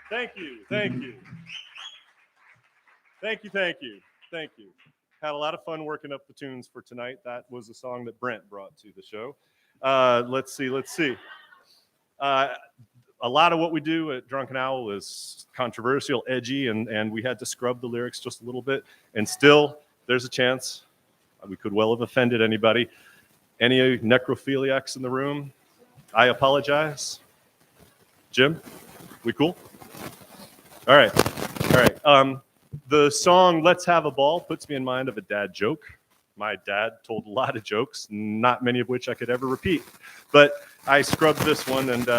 Thank you. Thank you. Thank you. Thank you. Thank you. Had a lot of fun working up the tunes for tonight. That was a song that Brent brought to the show. Let's see. A lot of what we do at Drunken Owl is controversial, edgy, and we had to scrub the lyrics just a little bit. And still, there's a chance we could well have offended anybody. Any necrophiliacs in the room? I apologize. Jim, we cool? All right. The song "Let's Have a Ball" puts me in mind of a dad joke. My dad told a lot of jokes, not many of which I could ever repeat. But I scrubbed this one, and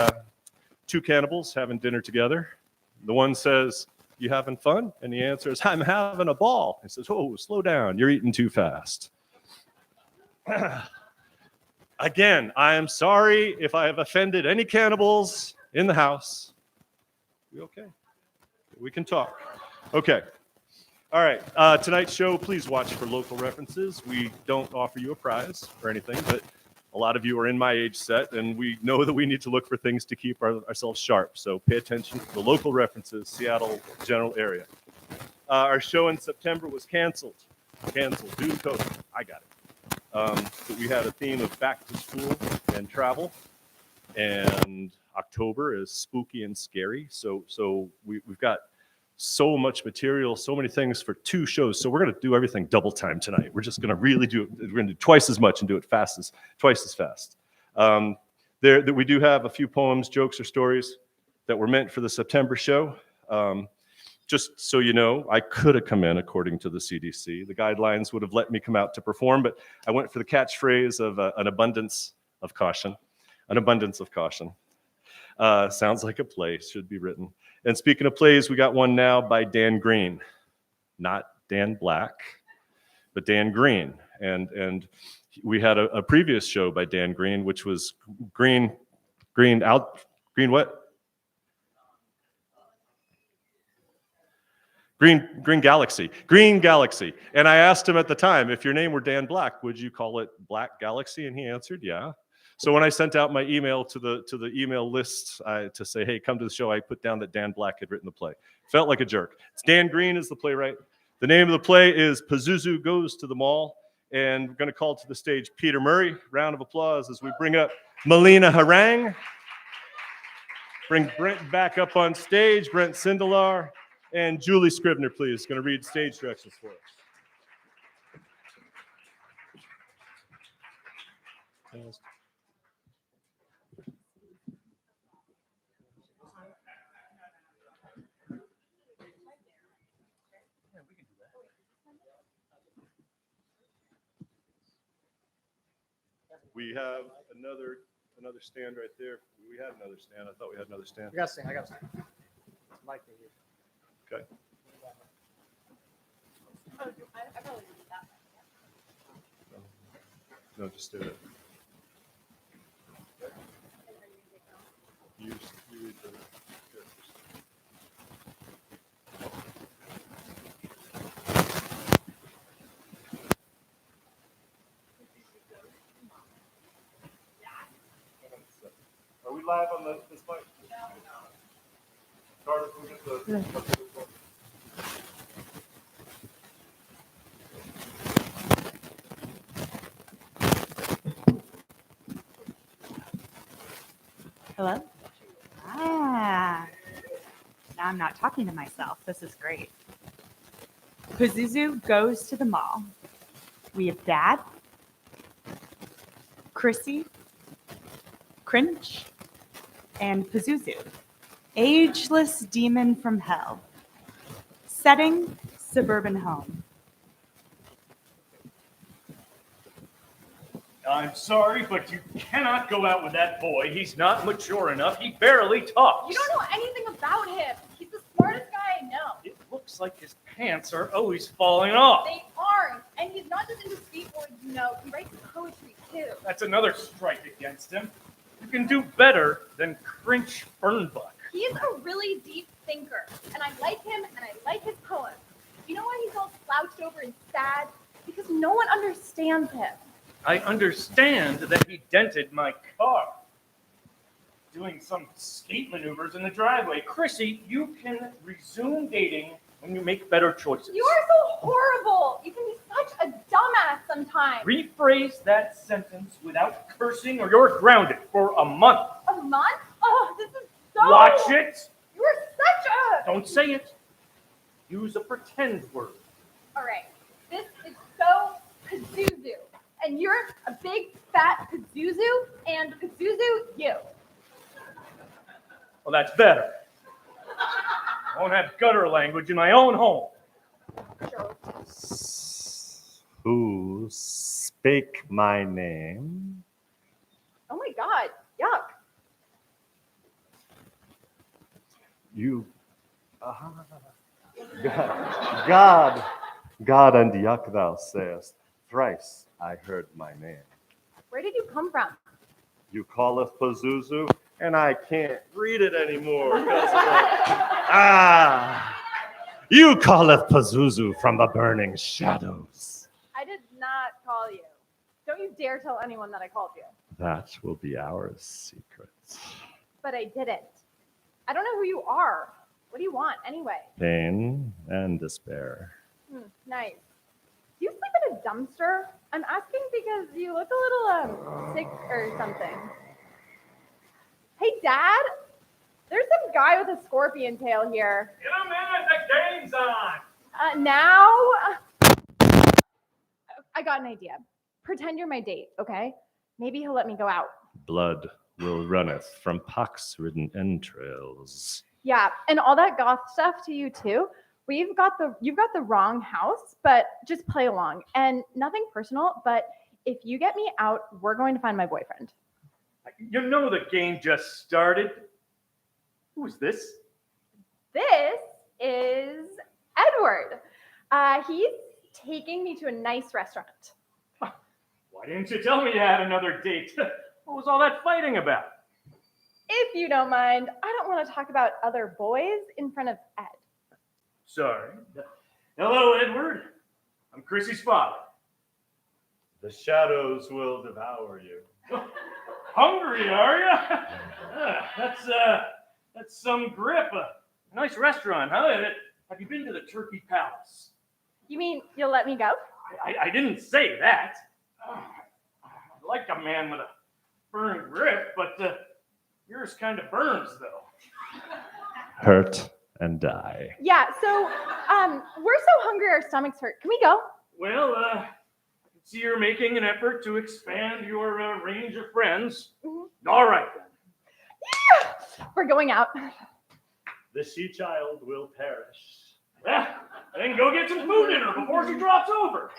two cannibals having dinner together. The one says, "You having fun?" And the answer is, "I'm having a ball." He says, "Oh, slow down. You're eating too fast." Again, I am sorry if I have offended any cannibals in the house. We okay? We can talk. Okay. All right. Tonight's show, please watch for local references. We don't offer you a prize or anything, but a lot of you are in my age set, and we know that we need to look for things to keep ourselves sharp. So pay attention to the local references, Seattle general area. Our show in September was canceled due to COVID. I got it. But we had a theme of back to school and travel, and October is spooky and scary. So we've got so much material, so many things for two shows. So we're going to do everything double time tonight. We're just going to really do it. We're going to do twice as much and do it twice as fast. We do have a few poems, jokes, or stories that were meant for the September show. Just so you know, I could have come in according to the CDC. The guidelines would have let me come out to perform, but I went for the catchphrase of an abundance of caution. An abundance of caution. Sounds like a play, should be written. And speaking of plays, we got one now by Dan Green. Not Dan Black, but Dan Green. And we had a previous show by Dan Green, which was Green what? Green Galaxy. And I asked him at the time, if your name were Dan Black, would you call it Black Galaxy? And he answered, yeah. So when I sent out my email to the email list to say, hey, come to the show, I put down that Dan Black had written the play. Felt like a jerk. It's Dan Green is the playwright. The name of the play is Pazuzu Goes to the Mall. And we're going to call to the stage Peter Murray. Round of applause as we bring up Melina Harang. Bring Brent back up on stage, Brent Sindelar. And Julie Scribner, please, going to read stage directions for us. We have another stand right there. We had another stand. I thought we had another stand. I got a stand. Mike, okay. I probably did that. No, just do it. You read the Are we live on this mic? No. Carter, can we get the... Hello? Now I'm not talking to myself. This is great. Pazuzu goes to the mall. We have Dad, Chrissy, Crinch, and Pazuzu, ageless demon from hell. Setting, suburban home. I'm sorry, but you cannot go out with that boy. He's not mature enough. He barely talks. You don't know anything about him. He's the smartest guy I know. It looks like his pants are always falling off. They aren't. And he's not just into skateboards, you know. He writes poetry, too. That's another strike against him. You can do better than Crinch Fernbuck. He's a really deep thinker. And I like him, and I like his poems. You know why he's all slouched over and sad? Because no one understands him. I understand that he dented my car. Do doing some skate maneuvers in the driveway. Chrissy, you can resume dating when you make better choices. You are so horrible. You can be such a dumbass sometimes. Rephrase that sentence without cursing or you're grounded for a month. A month? Oh, this is so... Watch it. You are such a... Don't say it. Use a pretend word. All right. This is so Pazuzu. And you're a big, fat Pazuzu, and Pazuzu, you. Well, that's better. I won't have gutter language in my own home. Sure. Who spake my name? Oh my God. Yuck. You. God, and yuck thou sayest. Thrice I heard my name. Where did you come from? You calleth Pazuzu, and I can't read it anymore because of it. You calleth Pazuzu from the burning shadows. I did not call you. Don't you dare tell anyone that I called you. That will be our secret. But I didn't. I don't know who you are. What do you want anyway? Pain and despair. Nice. Do you sleep in a dumpster? I'm asking because you look a little sick or something. Hey, Dad. There's some guy with a scorpion tail here. In a minute, the game's on. Now, I got an idea. Pretend you're my date, okay? Maybe he'll let me go out. Blood will runneth from pox-ridden entrails. Yeah, and all that goth stuff to you too. You've got the wrong house, but just play along. And nothing personal, but if you get me out, we're going to find my boyfriend. You know the game just started. Who's this? This is Edward. He's taking me to a nice restaurant. Why didn't you tell me you had another date? What was all that fighting about? If you don't mind, I don't want to talk about other boys in front of Ed. Sorry. Hello, Edward. I'm Chrissy's father. The shadows will devour you. Hungry, are you? That's some grip. A nice restaurant, huh? Have you been to the Turkey Palace? You mean you'll let me go? I didn't say that. I like a man with a firm grip, but yours kind of burns, though. Hurt and die. Yeah, so we're so hungry our stomachs hurt. Can we go? Well, I can see you're making an effort to expand your range of friends. Mm-hmm. All right, then. Yeah! We're going out. The she-child will perish. Yeah, then go get some food in her before she drops over.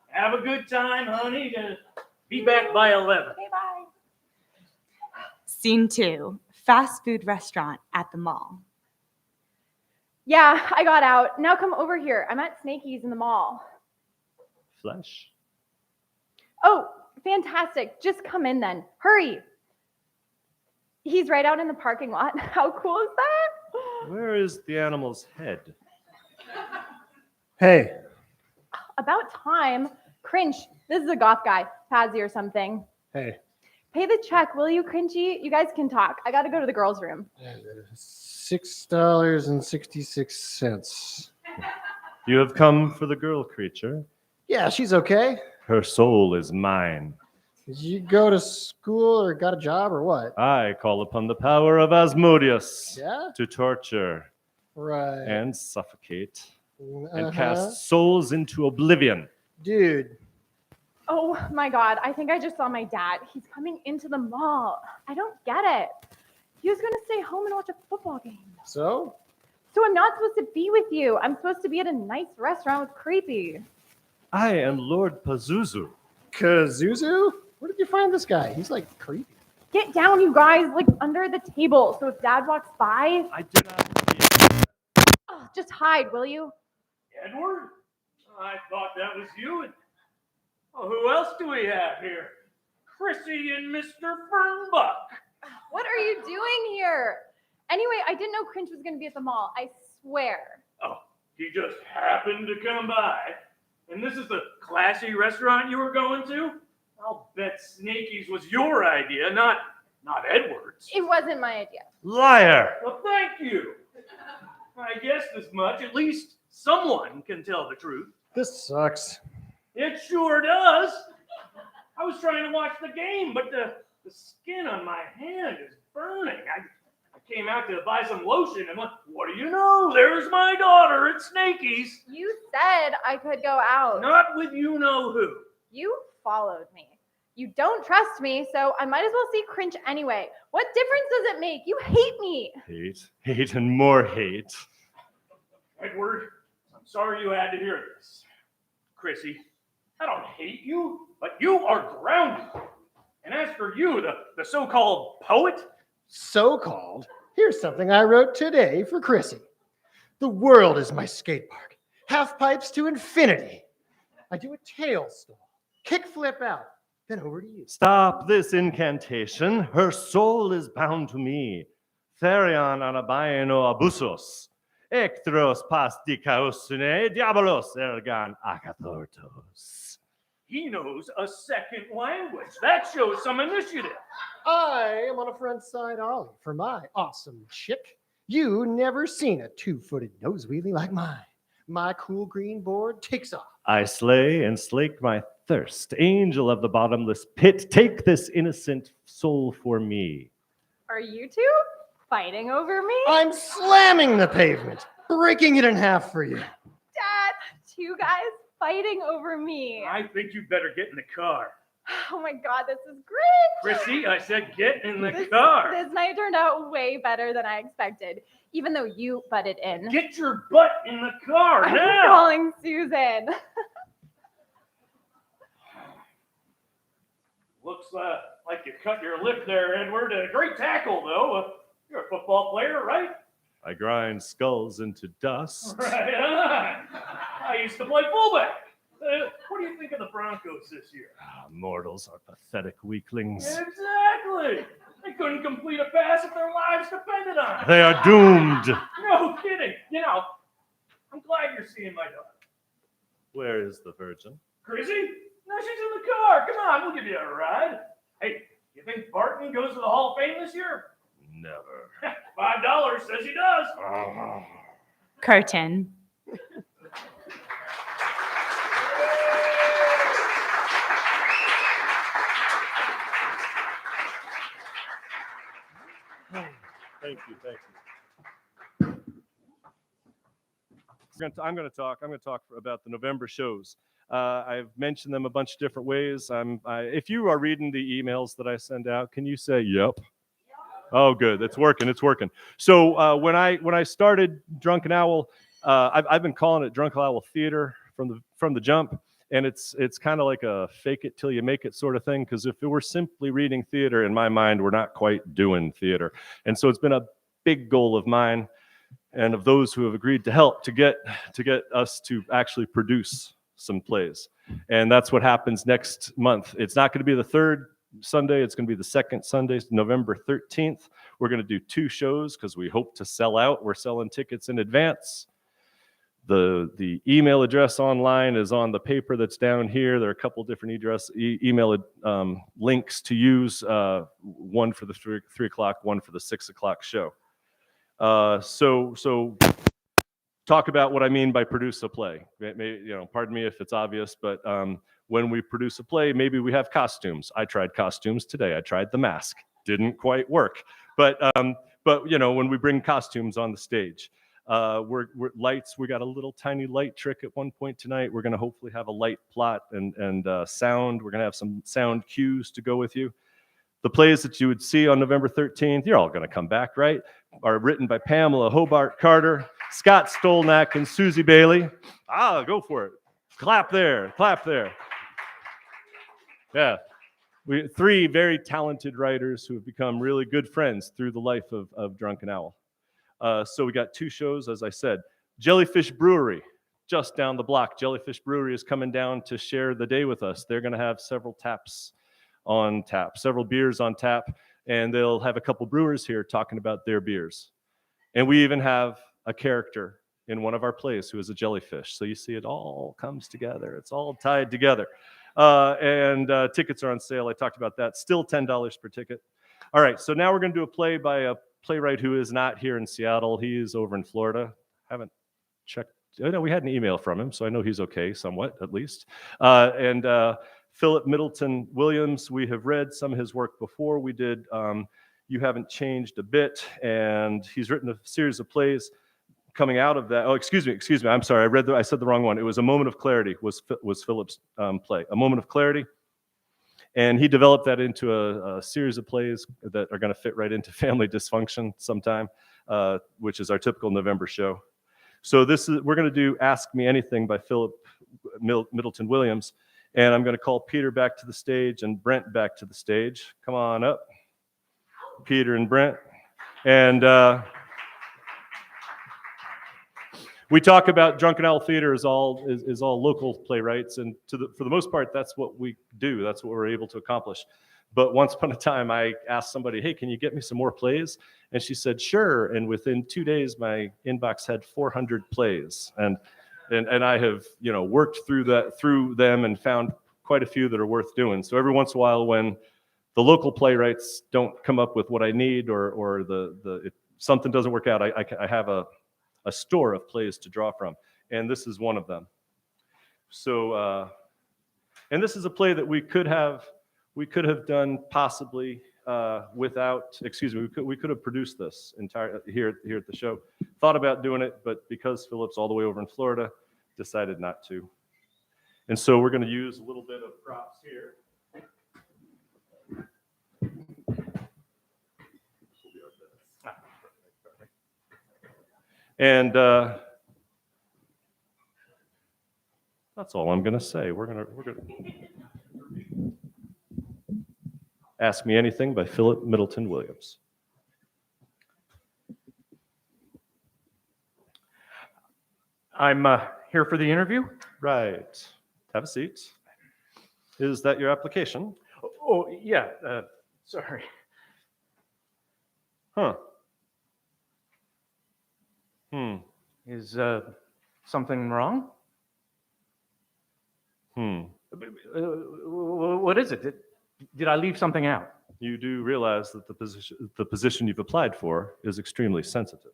Have a good time, honey. Be back by 11. Okay, bye. Scene 2, fast food restaurant at the mall. Yeah, I got out. Now come over here. I'm at Snakey's in the mall. Flesh. Oh, fantastic. Just come in then. Hurry. He's right out in the parking lot. How cool is that? Where is the animal's head? Hey, About time. Cringe. This is a goth guy. Pazzy or something. hey. Pay the check, will you, Cringy? You guys can talk. I got to go to the girls' room. $6.66. You have come for the girl creature. Yeah, she's okay. Her soul is mine. Did you go to school or got a job or what? I call upon the power of Asmodeus Yeah? to torture Right. and suffocate and Uh-huh. cast souls into oblivion. Dude, Oh my God. I think I just saw my dad. He's coming into the mall. I don't get it. He was going to stay home and watch a football game. so? So I'm not supposed to be with you. I'm supposed to be at a nice restaurant with Creepy. I am Lord Pazuzu. Kazuzu? Where did you find this guy? He's like creepy. Get down, you guys, like under the table. So if dad walks by, I do not. just hide, will you? Edward? I thought that was you. Oh, who else do we have here? Chrissy and Mr. Fernbuck. What are you doing here? Anyway, I didn't know Cringe was going to be at the mall. I swear. Oh, he just happened to come by. And this is the classy restaurant you were going to? I'll bet Snakey's was your idea, not not Edward's. It wasn't my idea. Liar! Well, thank you. I guessed as much. At least someone can tell the truth. This sucks. It sure does. I was trying to watch the game, but the skin on my hand is burning. I came out to buy some lotion, and what do you know? There's my daughter at Snakey's. You said I could go out. Not with you know who. You followed me. You don't trust me, so I might as well see cringe anyway. What difference does it make? You hate me. Hate, and more hate. Edward, I'm sorry you had to hear this. Chrissy, I don't hate you, but you are grounded. And as for you, the so-called poet, So-called. Here's something I wrote today for Chrissy. The world is my skate park. Half pipes to infinity. I do a tail stall, kick flip out, then over to you. Stop this incantation. Her soul is bound to me. Therion anabaino abusos. Ektros pastikaosune diabolos ergan agathortos. he knows a second language. That shows some initiative. I am on a front side ollie for my awesome chick. You never seen a two-footed nose wheelie like mine. My cool green board takes off. I slay and slake my thirst. Angel of the bottomless pit, take this innocent soul for me. Are you two fighting over me? I'm slamming the pavement, breaking it in half for you. Dad, two guys fighting over me. I think you better get in the car. Oh my God, this is great. Chrissy, I said get in the car. This night turned out way better than I expected, even though you butted in. Get your butt in the car I'm now. calling Susan. Looks like you cut your lip there, Edward. Great tackle, though. You're a football player, right? I grind skulls into dust. Right on. I used to play fullback. What do you think of the Broncos this year? Mortals are pathetic weaklings. Exactly. They couldn't complete a pass if their lives depended on it. They are doomed. No kidding. You know, I'm glad you're seeing my daughter. Where is the virgin? Chrissy? No, she's in the car. Come on, we'll give you a ride. Hey, you think Barton goes to the Hall of Fame this year? Never. $5 says he does. Curtain. Thank you. I'm going to talk about the November shows. I've mentioned them a bunch of different ways. If you are reading the emails that I send out, can you say yep? Oh, good. It's working. So when I started Drunken Owl, I've been calling it Drunken Owl Theatre from the jump, and it's kind of like a fake it till you make it sort of thing. Because if it were simply reading theater, in my mind, we're not quite doing theater. And so it's been a big goal of mine and of those who have agreed to help to get us to actually produce some plays. And that's what happens next month. It's not going to be the third Sunday. It's going to be the second Sunday, November 13th. We're going to do 2 shows because we hope to sell out. We're selling tickets in advance. The email address online is on the paper that's down here. There are a couple different email links to use, one for the 3 o'clock, one for the 6 o'clock show. So talk about what I mean by produce a play. Pardon me if it's obvious, but when we produce a play, maybe we have costumes. I tried costumes today. I tried the mask. Didn't quite work. But when we bring costumes on the stage, we're lights. We got a little tiny light trick at one point tonight. We're going to hopefully have a light plot and sound. We're going to have some sound cues to go with you. The plays that you would see on November 13th, you're all going to come back, right? Are written by Pamela Hobart Carter, Scott Stolnak, and Susie Bailey. Go for it. Clap there. Yeah. 3 very talented writers who have become really good friends through the life of Drunken Owl. So we got 2 shows, as I said. Jellyfish Brewery, just down the block. Jellyfish Brewery is coming down to share the day with us. They're going to have several beers on tap, and they'll have a couple brewers here talking about their beers. And we even have a character in one of our plays who is a jellyfish. So you see it all comes together. It's all tied together. And tickets are on sale. I talked about that. Still $10 per ticket. All right, so now we're going to do a play by a playwright who is not here in Seattle. He is over in Florida. Haven't checked. Oh, no, we had an email from him, so I know he's okay, somewhat at least. And Philip Middleton Williams, we have read some of his work before. We did You Haven't Changed a Bit, and he's written a series of plays coming out of that. Oh, excuse me. I'm sorry. I said the wrong one. It was A Moment of Clarity was Philip's play. A Moment of Clarity. And he developed that into a series of plays that are going to fit right into Family Dysfunction sometime, which is our typical November show. So we're going to do Ask Me Anything by Philip Middleton Williams. And I'm going to call Peter back to the stage and Brent back to the stage. Come on up, Peter and Brent. And we talk about Drunken Owl Theatre is all local playwrights, and for the most part, that's what we do. That's what we're able to accomplish. But once upon a time, I asked somebody, "Hey, can you get me some more plays?" And she said, "Sure." And within 2 days, my inbox had 400 plays, and I have worked through them and found quite a few that are worth doing. So every once in a while, when the local playwrights don't come up with what I need, or if something doesn't work out, I have a store of plays to draw from, and this is one of them. So, and this is a play that we could have done possibly without. Excuse me, we could have produced this entire here at the show. Thought about doing it, but because Philip's all the way over in Florida, decided not to. And so we're going to use a little bit of props here. And that's all I'm going to say. We're going to Ask Me Anything by Philip Middleton Williams. I'm here for the interview. Right. Have a seat. Is that your application? Oh, yeah. Sorry. Huh. Is something wrong? What is it? Did I leave something out? You do realize that the position you've applied for is extremely sensitive.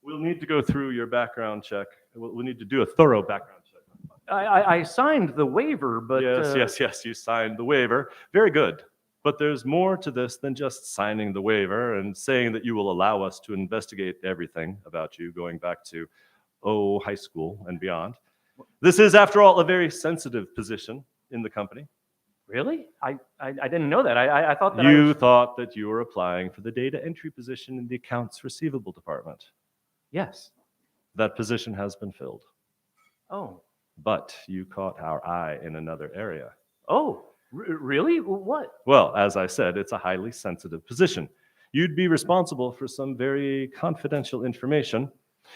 We'll need to go through your background check. We'll need to do a thorough background check. I signed the waiver, but... Yes, you signed the waiver. Very good. But there's more to this than just signing the waiver and saying that you will allow us to investigate everything about you going back to, high school and beyond. This is, after all, a very sensitive position in the company. Really? I didn't know that. I thought that You thought that you were applying for the data entry position in the accounts receivable department. Yes. That position has been filled. Oh. But you caught our eye in another area. Oh, really? What? Well, as I said, it's a highly sensitive position. You'd be responsible for some very confidential information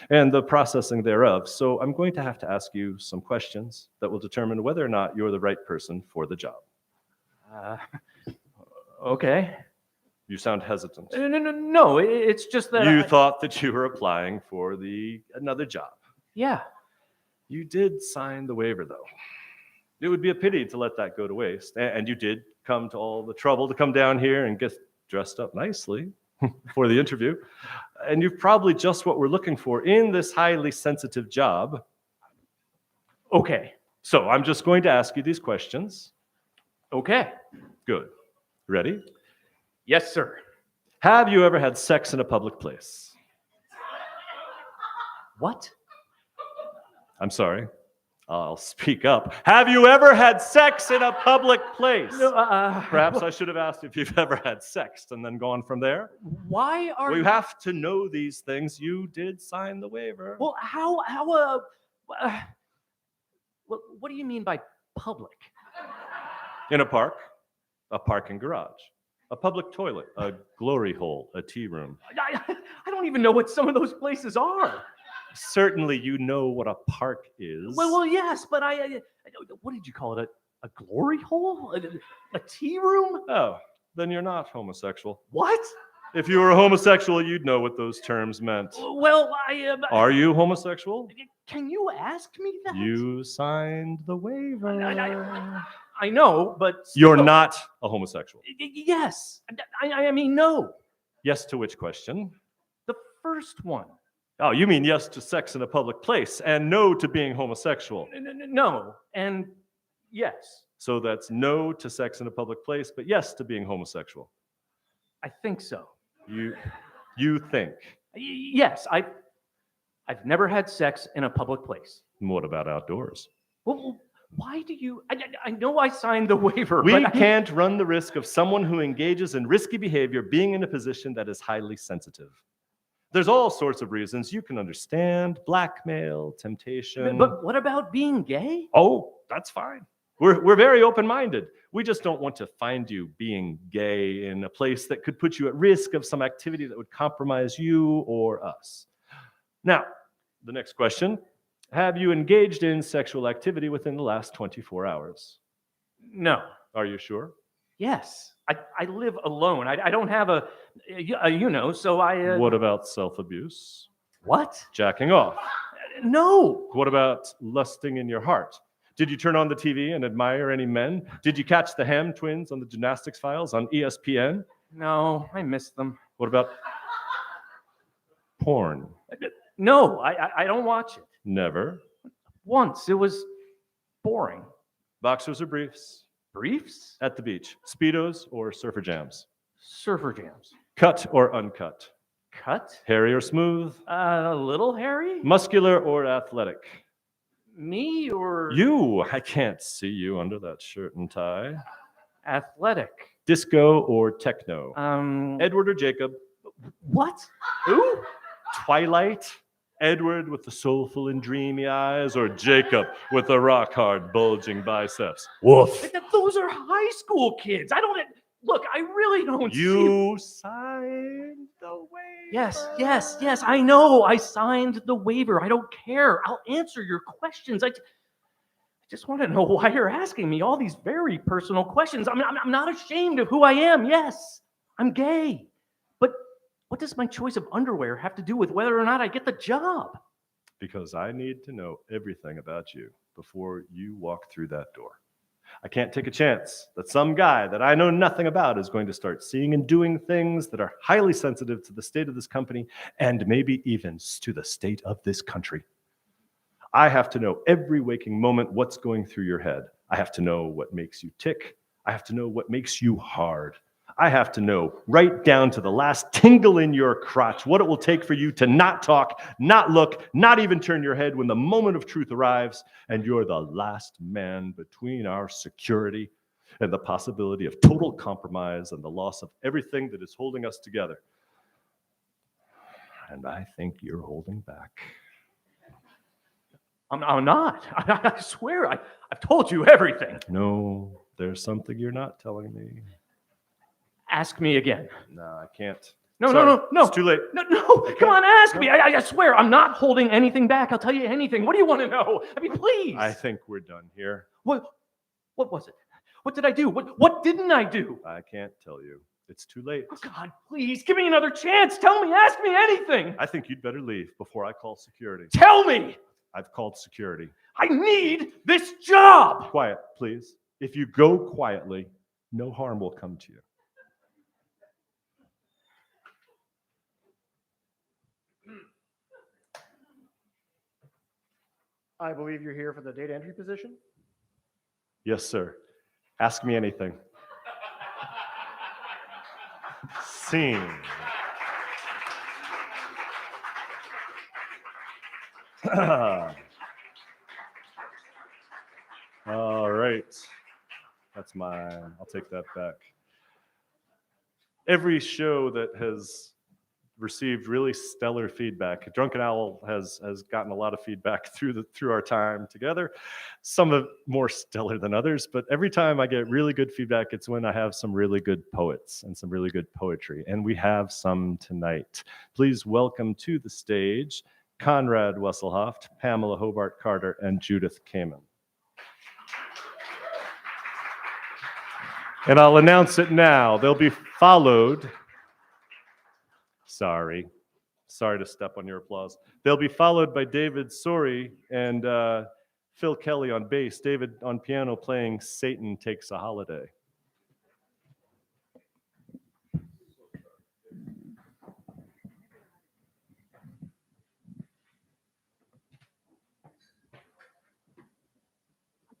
and the processing thereof. So I'm going to have to ask you some questions that will determine whether or not you're the right person for the job. Okay. You sound hesitant. No, it's just that You thought that you were applying for another job. Yeah. You did sign the waiver, though. It would be a pity to let that go to waste. And you did come to all the trouble to come down here and get dressed up nicely for the interview. And you're probably just what we're looking for in this highly sensitive job. Okay. So I'm just going to ask you these questions. Okay. Good. Ready? Yes, sir. Have you ever had sex in a public place? What? I'm sorry. I'll speak up. Have you ever had sex in a public place? No, Perhaps I should have asked if you've ever had sex and then gone from there. Why are We have to know these things. You did sign the waiver. Well, what do you mean by public? In a park, a parking garage, a public toilet, a glory hole, a tea room. I don't even know what some of those places are. Certainly you know what a park is. Well, yes, but what did you call it? A glory hole? A tea room? Oh, then you're not homosexual. What? If you were a homosexual, you'd know what those terms meant. Well, Are you homosexual? Can you ask me that? You signed the waiver. I know, but You're still. not a homosexual. Yes. I mean, no. Yes to which question? The first one. Oh, you mean yes to sex in a public place and no to being homosexual. No. And yes. So that's no to sex in a public place, but yes to being homosexual. I think so. You think. Yes. I've never had sex in a public place. What about outdoors? Well, why do you? I know I signed the waiver. We but can't run the risk of someone who engages in risky behavior being in a position that is highly sensitive. There's all sorts of reasons you can understand: blackmail, temptation. But what about being gay? Oh, that's fine. We're very open-minded. We just don't want to find you being gay in a place that could put you at risk of some activity that would compromise you or us. Now, the next question. Have you engaged in sexual activity within the last 24 hours? No. Are you sure? Yes. I live alone. I don't have a so I. What about self-abuse? What? Jacking off? No. What about lusting in your heart? Did you turn on the TV and admire any men? Did you catch the Ham twins on the gymnastics files on ESPN? No, I missed them. What about porn? No, I don't watch it. Never. Once. It was boring. Boxers or briefs? Briefs? At the beach. Speedos or surfer jams? Surfer jams. Cut or uncut? Cut? Hairy or smooth? A little hairy? Muscular or athletic? Me or You. I can't see you under that shirt and tie. athletic? Disco or techno? Edward or Jacob? What? Who? Twilight? Edward with the soulful and dreamy eyes, or Jacob with the rock-hard bulging biceps? Woof. Those are high school kids. I don't. Look, I really don't see. You signed the waiver. Yes. I know. I signed the waiver. I don't care. I'll answer your questions. I just want to know why you're asking me all these very personal questions. I'm not ashamed of who I am. Yes, I'm gay. But what does my choice of underwear have to do with whether or not I get the job? Because I need to know everything about you before you walk through that door. I can't take a chance that some guy that I know nothing about is going to start seeing and doing things that are highly sensitive to the state of this company and maybe even to the state of this country. I have to know every waking moment what's going through your head. I have to know what makes you tick. I have to know what makes you hard. I have to know right down to the last tingle in your crotch what it will take for you to not talk, not look, not even turn your head when the moment of truth arrives and you're the last man between our security and the possibility of total compromise and the loss of everything that is holding us together. And I think you're holding back. I'm not. I swear. I've told you everything. No, there's something you're not telling me. Ask me again. No, I can't. No. It's too late. No, come on, ask me. I swear, I'm not holding anything back. I'll tell you anything. What do you want to know? I mean, please. I think we're done here. What was it? What did I do? What didn't I do? I can't tell you. It's too late. Oh, God, please, give me another chance. Tell me, ask me anything. I think you'd better leave before I call security. Tell me. I've called security. I need this job. Quiet, please. If you go quietly, no harm will come to you. I believe you're here for the data entry position. Yes, sir. Ask me anything. Scene. All right. That's mine. I'll take that back. Every show that has received really stellar feedback. Drunken Owl has gotten a lot of feedback through our time together. Some of it more stellar than others, but every time I get really good feedback, it's when I have some really good poets and some really good poetry, and we have some tonight. Please welcome to the stage Conrad Wesselhoeft, Pamela Hobart Carter, and Judith Camann. And I'll announce it now. They'll be followed. Sorry to step on your applause. They'll be followed by David Sori and Phil Kelly on bass, David on piano playing Satan Takes a Holiday.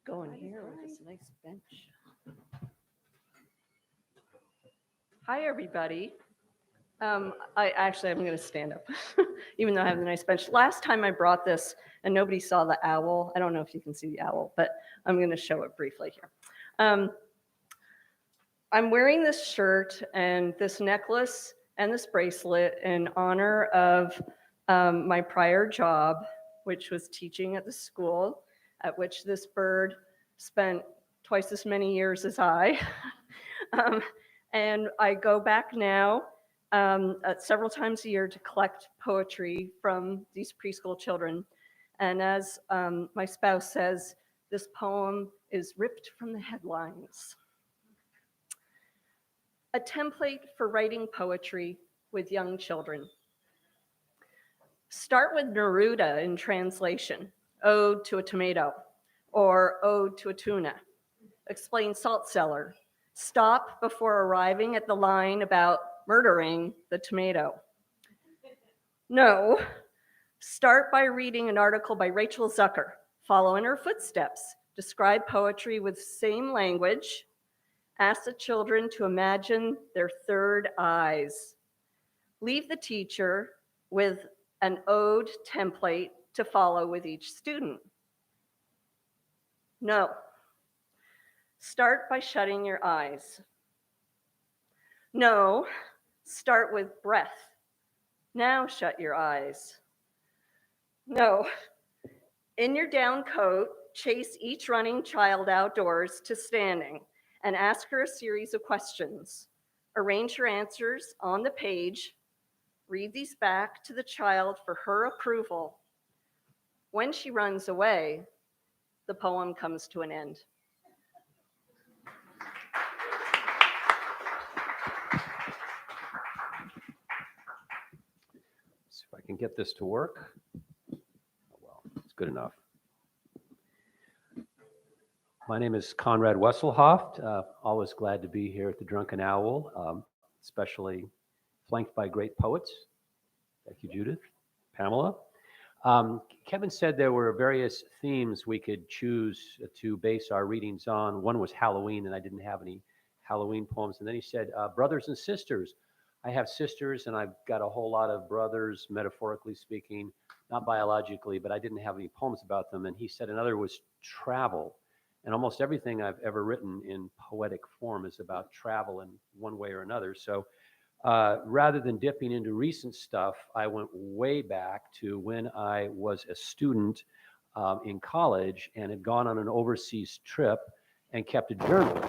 Going here with this nice bench. Hi, everybody. I'm going to stand up, even though I have the nice bench. Last time I brought this and nobody saw the owl. I don't know if you can see the owl, but I'm going to show it briefly here. I'm wearing this shirt and this necklace and this bracelet in honor of my prior job, which was teaching at the school at which this bird spent twice as many years as I. And I go back now several times a year to collect poetry from these preschool children. And as my spouse says, this poem is ripped from the headlines. A template for writing poetry with young children. Start with Neruda in translation, Ode to a Tomato, or Ode to a Tuna. Explain salt cellar. Stop before arriving at the line about murdering the tomato. No, start by reading an article by Rachel Zucker. Follow in her footsteps. Describe poetry with same language. Ask the children to imagine their third eyes. Leave the teacher with an ode template to follow with each student. No. Start by shutting your eyes. No, start with breath. Now shut your eyes. No, in your down coat, chase each running child outdoors to standing and ask her a series of questions. Arrange your answers on the page. Read these back to the child for her approval. When she runs away, the poem comes to an end. See if I can get this to work. Oh, well, it's good enough. My name is Conrad Wesselhoeft. Always glad to be here at the Drunken Owl, especially flanked by great poets. Thank you, Judith, Pamela. Kevin said there were various themes we could choose to base our readings on. One was Halloween, and I didn't have any Halloween poems. And then he said, brothers and sisters. I have sisters, and I've got a whole lot of brothers, metaphorically speaking, not biologically, but I didn't have any poems about them. And he said another was travel. And almost everything I've ever written in poetic form is about travel in one way or another. So rather than dipping into recent stuff, I went way back to when I was a student in college and had gone on an overseas trip and kept a journal.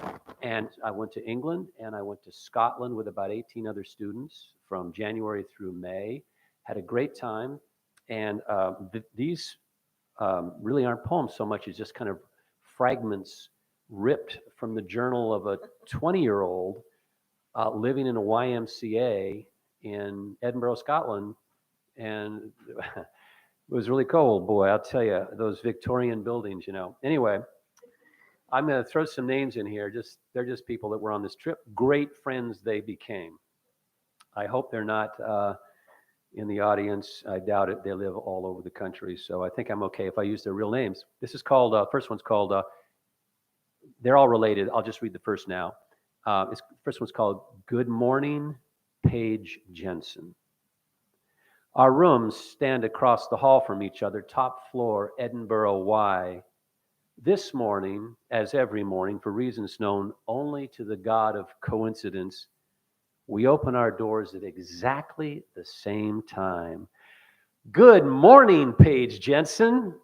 And I went to England and I went to Scotland with about 18 other students from January through May. Had a great time. And these really aren't poems so much as just kind of fragments ripped from the journal of a 20-year-old living in a YMCA in Edinburgh, Scotland. And it was really cold, boy, I'll tell you, those Victorian buildings, you know. Anyway, I'm going to throw some names in here. They're just people that were on this trip. Great friends they became. I hope they're not in the audience. I doubt it. They live all over the country, so I think I'm okay if I use their real names. This is called, first one's called, they're all related. I'll just read the first now. First one's called Good Morning, Paige Jensen. Our rooms stand across the hall from each other, top floor, Edinburgh Y. This morning, as every morning, for reasons known only to the God of coincidence, we open our doors at exactly the same time. Good morning, Paige Jensen.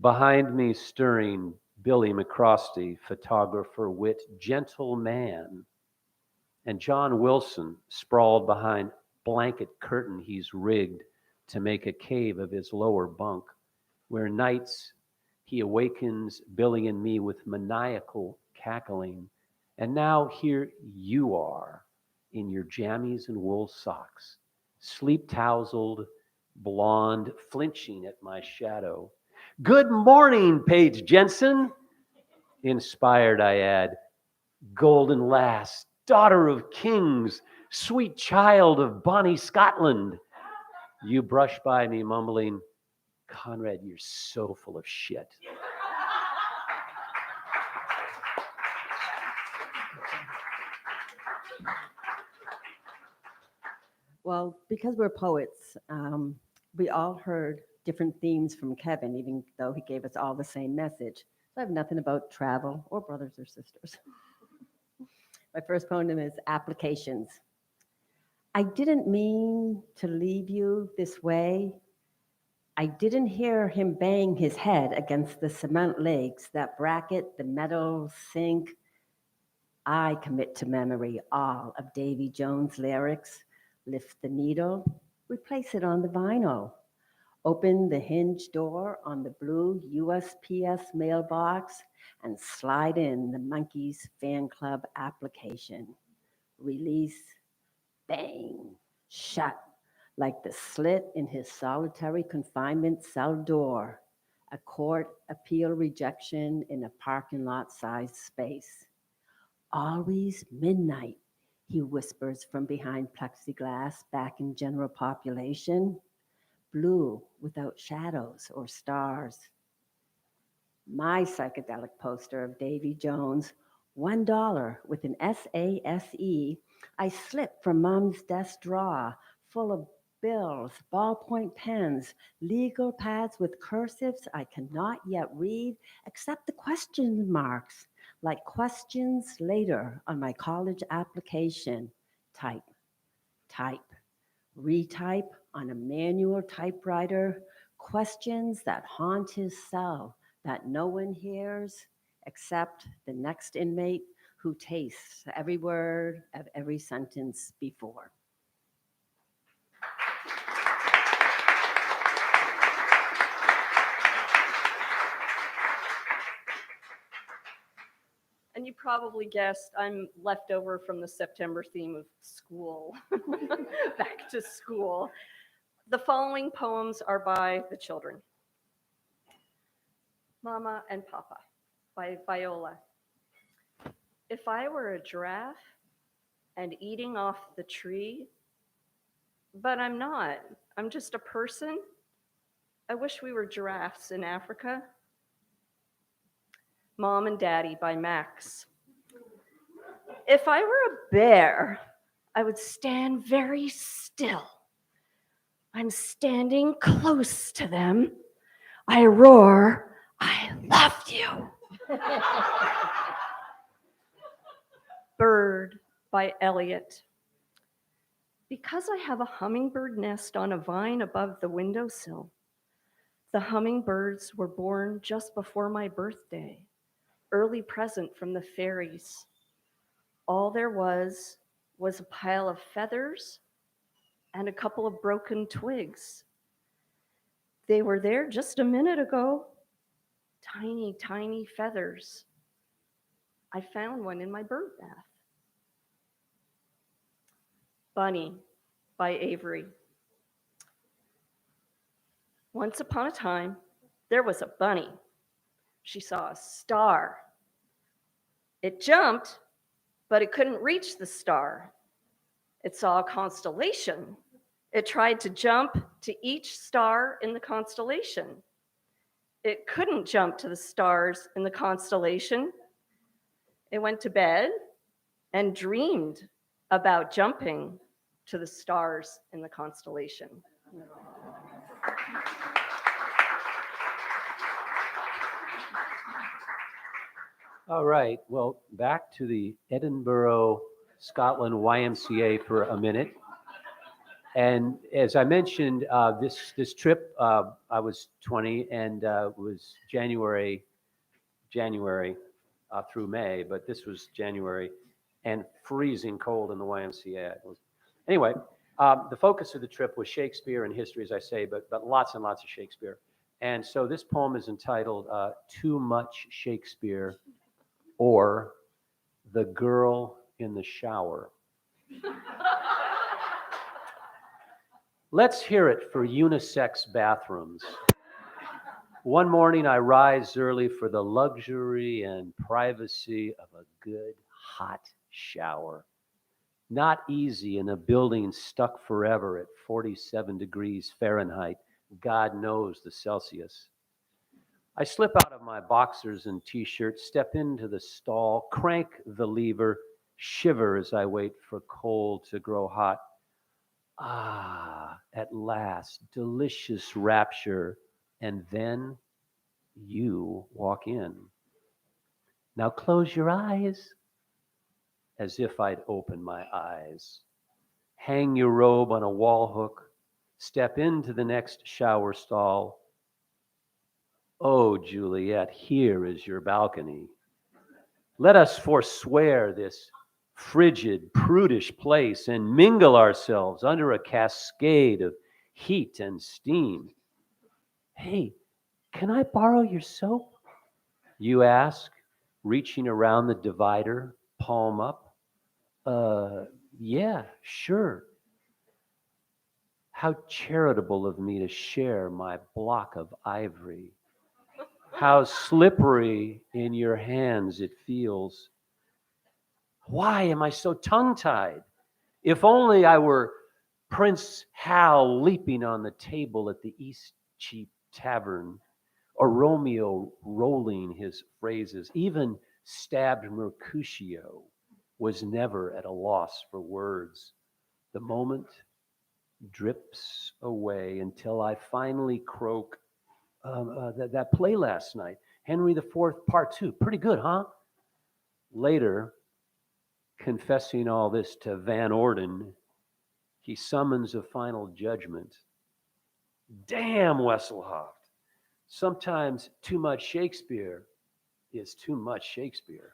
Behind me, stirring, Billy McCrosty, photographer, wit, gentle man. And John Wilson, sprawled behind blanket curtain he's rigged to make a cave of his lower bunk, where nights he awakens Billy and me with maniacal cackling. And now here you are, in your jammies and wool socks, sleep-tousled, blonde, flinching at my shadow, Good morning, Paige Jensen. Inspired, I add. Golden lass, daughter of kings, sweet child of bonny Scotland. You brush by me, mumbling, Conrad, you're so full of shit. Well, because we're poets, we all heard different themes from Kevin, even though he gave us all the same message. So I have nothing about travel or brothers or sisters. My first poem is Applications. I didn't mean to leave you this way. I didn't hear him bang his head against the cement legs that bracket the metal sink. I commit to memory all of Davy Jones' lyrics. Lift the needle, replace it on the vinyl. Open the hinge door on the blue USPS mailbox and slide in the Monkeys fan club application. Release, bang, shut, like the slit in his solitary confinement cell door. A court appeal rejection in a parking lot sized space. Always midnight, he whispers from behind plexiglass back in general population. Blue without shadows or stars. My psychedelic poster of Davy Jones, $1 with an SASE, I slipped from mom's desk drawer full of bills, ballpoint pens, legal pads with cursives I cannot yet read except the question marks, like questions later on my college application. Type, retype on a manual typewriter, questions that haunt his cell that no one hears except the next inmate who tastes every word of every sentence before. And you probably guessed I'm left over from the September theme of school, back to school. The following poems are by the children. Mama and Papa by Viola. If I were a giraffe and eating off the tree, but I'm not, I'm just a person. I wish we were giraffes in Africa. Mom and Daddy by Max. If I were a bear, I would stand very still. I'm standing close to them. I roar, I loved you. Bird by Elliot. Because I have a hummingbird nest on a vine above the windowsill, the hummingbirds were born just before my birthday. Early present from the fairies. All there was a pile of feathers and a couple of broken twigs. They were there just a minute ago. Tiny, tiny feathers. I found one in my bird bath. Bunny by Avery. Once upon a time, there was a bunny. She saw a star. It jumped, but it couldn't reach the star. It saw a constellation. It tried to jump to each star in the constellation. It couldn't jump to the stars in the constellation. It went to bed and dreamed about jumping to the stars in the constellation. All right, well, back to the Edinburgh, Scotland YMCA for a minute. And as I mentioned, this trip, I was 20 and was January through May, but this was January and freezing cold in the YMCA. Anyway, the focus of the trip was Shakespeare and history, as I say, but lots and lots of Shakespeare. And so this poem is entitled Too Much Shakespeare, or The Girl in the Shower. Let's hear it for unisex bathrooms. One morning I rise early for the luxury and privacy of a good hot shower. Not easy in a building stuck forever at 47 degrees Fahrenheit. God knows the Celsius. I slip out of my boxers and t-shirt, step into the stall, crank the lever, shiver as I wait for cold to grow hot. Ah, at last, delicious rapture. And then you walk in. Now close your eyes, as if I'd open my eyes. Hang your robe on a wall hook, step into the next shower stall. Oh, Juliet, here is your balcony. Let us forswear this frigid, prudish place and mingle ourselves under a cascade of heat and steam. Hey, can I borrow your soap? You ask, reaching around the divider, palm up. Yeah, sure. How charitable of me to share my block of ivory. How slippery in your hands it feels. Why am I so tongue-tied? If only I were Prince Hal leaping on the table at the Eastcheap Tavern, or Romeo rolling his phrases. Even stabbed Mercutio was never at a loss for words. The moment drips away until I finally croak, that play last night, Henry IV, Part 2, pretty good, huh? Later, confessing all this to Van Orden, he summons a final judgment. Damn, Wesselhoeft. Sometimes too much Shakespeare is too much Shakespeare.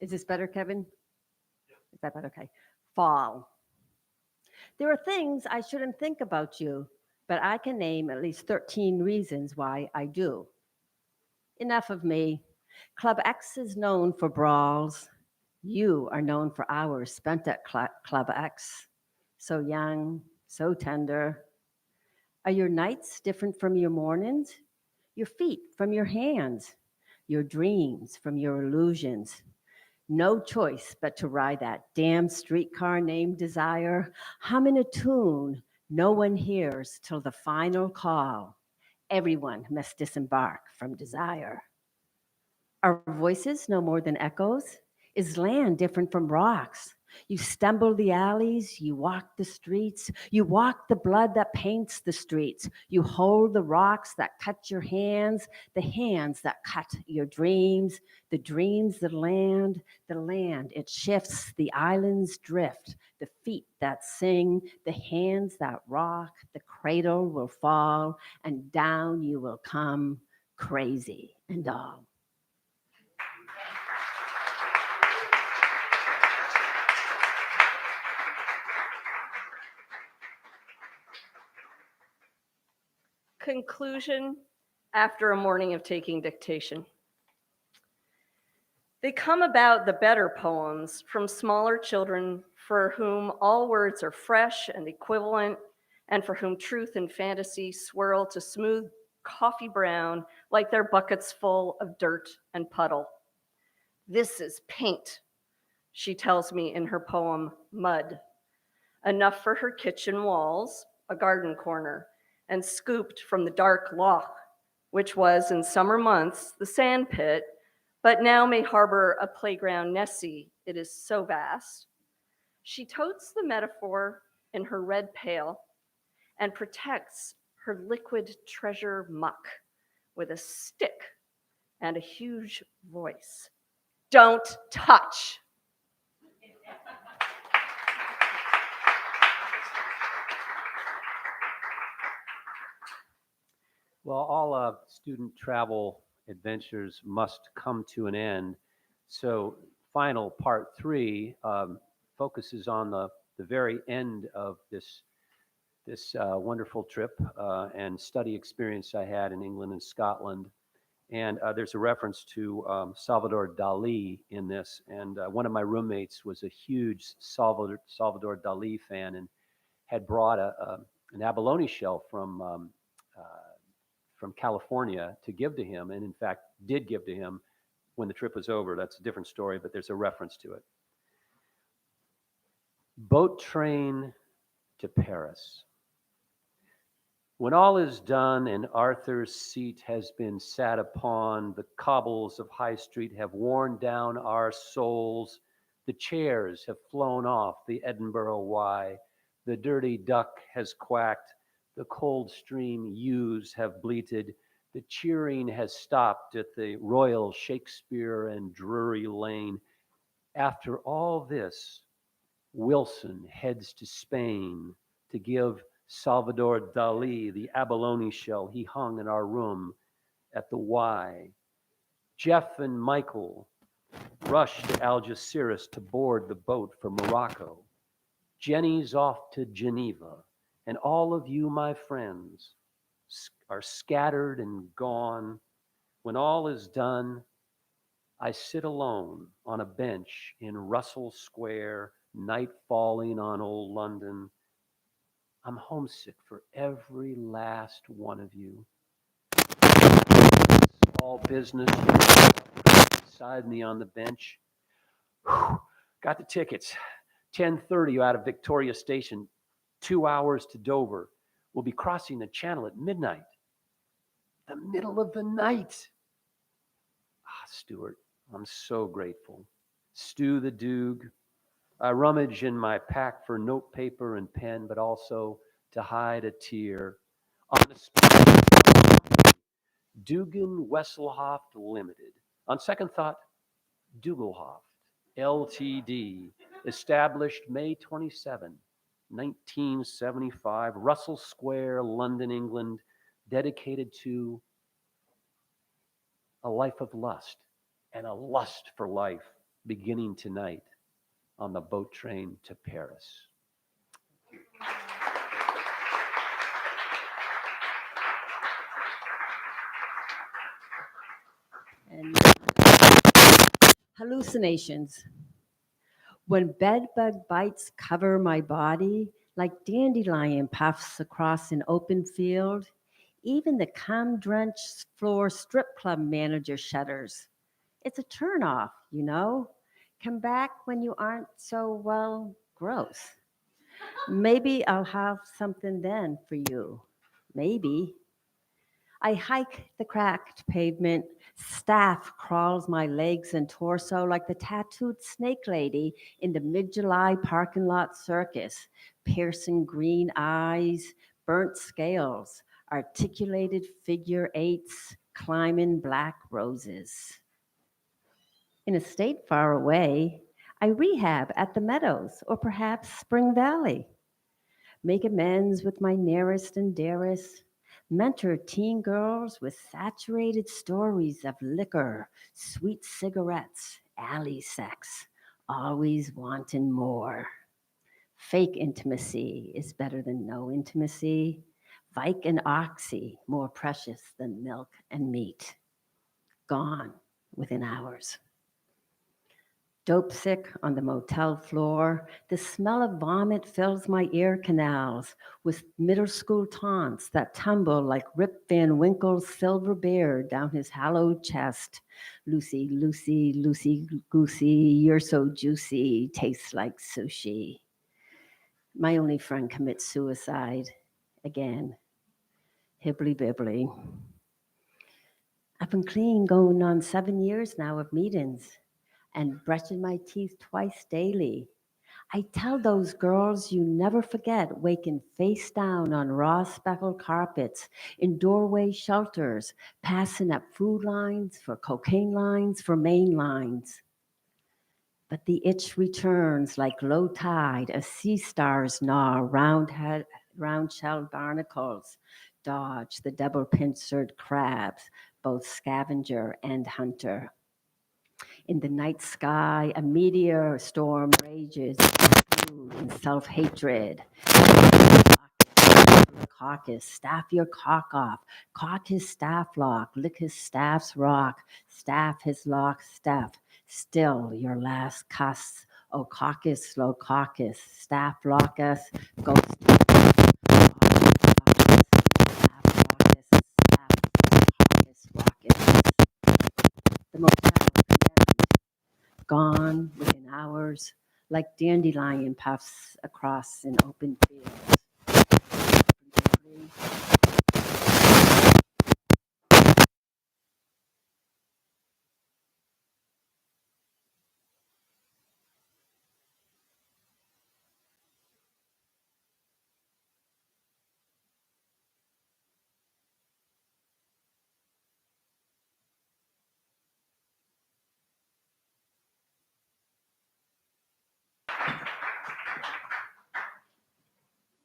Is this better, Kevin? Is that better? Okay. Fall. There are things I shouldn't think about you, but I can name at least 13 reasons why I do. Enough of me. Club X is known for brawls. You are known for hours spent at Club X. So young, so tender. Are your nights different from your mornings? Your feet from your hands? Your dreams from your illusions? No choice but to ride that damn streetcar named Desire, humming a tune no one hears till the final call. Everyone must disembark from Desire. Are voices no more than echoes? Is land different from rocks? You stumble the alleys, you walk the streets, you walk the blood that paints the streets. You hold the rocks that cut your hands, the hands that cut your dreams, the dreams the land, it shifts, the islands drift, the feet that sing, the hands that rock, the cradle will fall, and down you will come, crazy and all. Conclusion after a morning of taking dictation. They come about, the better poems, from smaller children for whom all words are fresh and equivalent, and for whom truth and fantasy swirl to smooth coffee brown like their buckets full of dirt and puddle. This is paint, she tells me in her poem, Mud. Enough for her kitchen walls, a garden corner, and scooped from the dark loch, which was in summer months the sand pit, but now may harbor a playground Nessie. It is so vast. She totes the metaphor in her red pail and protects her liquid treasure muck with a stick and a huge voice. Don't touch. Well, all student travel adventures must come to an end. So final part 3 focuses on the very end of this wonderful trip and study experience I had in England and Scotland. And there's a reference to Salvador Dali in this. And one of my roommates was a huge Salvador Dali fan and had brought an abalone shell from California to give to him, and in fact did give to him when the trip was over. That's a different story, but there's a reference to it. Boat train to Paris. When all is done and Arthur's seat has been sat upon, the cobbles of High Street have worn down our souls, the chairs have flown off the Edinburgh Y, the dirty duck has quacked, the cold stream ewes have bleated, the cheering has stopped at the Royal Shakespeare and Drury Lane. After all this, Wilson heads to Spain to give Salvador Dali the abalone shell he hung in our room at the Y. Jeff and Michael rush to Algeciras to board the boat for Morocco. Jenny's off to Geneva, and all of you, my friends, are scattered and gone. When all is done, I sit alone on a bench in Russell Square, night falling on old London. I'm homesick for every last one of you. Small business beside me on the bench. Whew, got the tickets. 10:30 out of Victoria Station, 2 hours to Dover. We'll be crossing the channel at midnight. The middle of the night. Stuart, I'm so grateful. Stu the Doog. I rummage in my pack for notepaper and pen, but also to hide a tear. On the spot, Dugan Wesselhoeft Limited. On second thought, Dugelhoft Ltd. Established May 27, 1975, Russell Square, London, England, dedicated to a life of lust and a lust for life beginning tonight on the boat train to Paris. And hallucinations. When bedbug bites cover my body like dandelion puffs across an open field, even the cum-drenched floor strip club manager shudders. It's a turnoff, you know. Come back when you aren't so, well, gross. Maybe I'll have something then for you. Maybe. I hike the cracked pavement. Staph crawls my legs and torso like the tattooed snake lady in the mid-July parking lot circus. Piercing green eyes, burnt scales, articulated figure eights, climbing black roses. In a state far away, I rehab at the Meadows or perhaps Spring Valley. Make amends with my nearest and dearest. Mentor teen girls with saturated stories of liquor, sweet cigarettes, alley sex, always wanting more. Fake intimacy is better than no intimacy. Vike and Oxy more precious than milk and meat. Gone within hours. Dope sick on the motel floor, the smell of vomit fills my ear canals with middle school taunts that tumble like Rip Van Winkle's silver beard down his hallowed chest. Lucy, Lucy, Lucy Goosey, you're so juicy, tastes like sushi. My only friend commits suicide again. Hibbly bibbly. I've been clean going on 7 years now of meetings and brushing my teeth twice daily. I tell those girls you never forget waking face down on raw speckled carpets, in doorway shelters, passing up food lines for cocaine lines for main lines. But the itch returns like low tide as sea stars gnaw round-shelled barnacles, dodge the double-pincered crabs, both scavenger and hunter. In the night sky, a meteor storm rages, food and self-hatred. Caucus, staff your cock off, cock his staff lock, lick his staff's rock, staff his lock, staff, still your last cuss. Oh, caucus, slow caucus, staff lock us, ghost. The motel condemned, gone within hours, like dandelion puffs across an open field.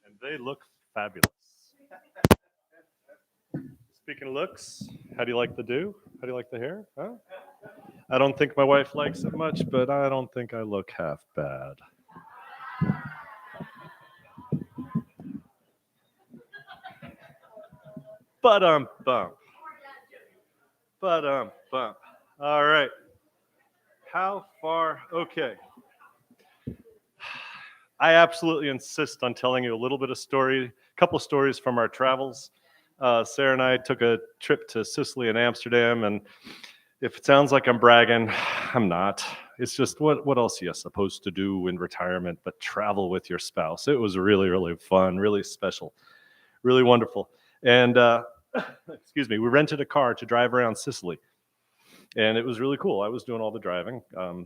And they look fabulous. Speaking of looks, how do you like the do? How do you like the hair? Huh? I don't think my wife likes it much, but I don't think I look half bad. Bump. Bump. All right. How far? Okay. I absolutely insist on telling you a little bit of story, a couple of stories from our travels. Sarah and I took a trip to Sicily and Amsterdam, and if it sounds like I'm bragging, I'm not. It's just what else are you supposed to do in retirement but travel with your spouse? It was really, really fun, really special, really wonderful. And excuse me, we rented a car to drive around Sicily. And it was really cool. I was doing all the driving.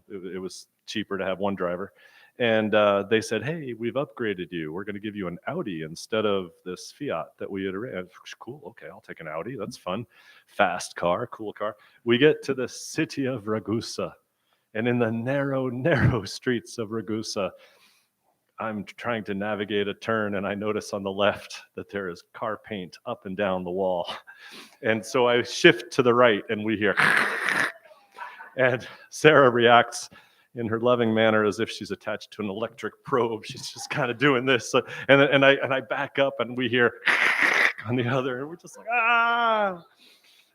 It was cheaper to have one driver. And they said, hey, we've upgraded you. We're going to give you an Audi instead of this Fiat that we had arranged. Cool. Okay, I'll take an Audi. That's fun. Fast car, cool car. We get to the city of Ragusa. And in the narrow, narrow streets of Ragusa, I'm trying to navigate a turn, and I notice on the left that there is car paint up and down the wall. And so I shift to the right, and we hear, and Sarah reacts in her loving manner as if she's attached to an electric probe. She's just kind of doing this. And I back up, and we hear on the other, and we're just like, ah!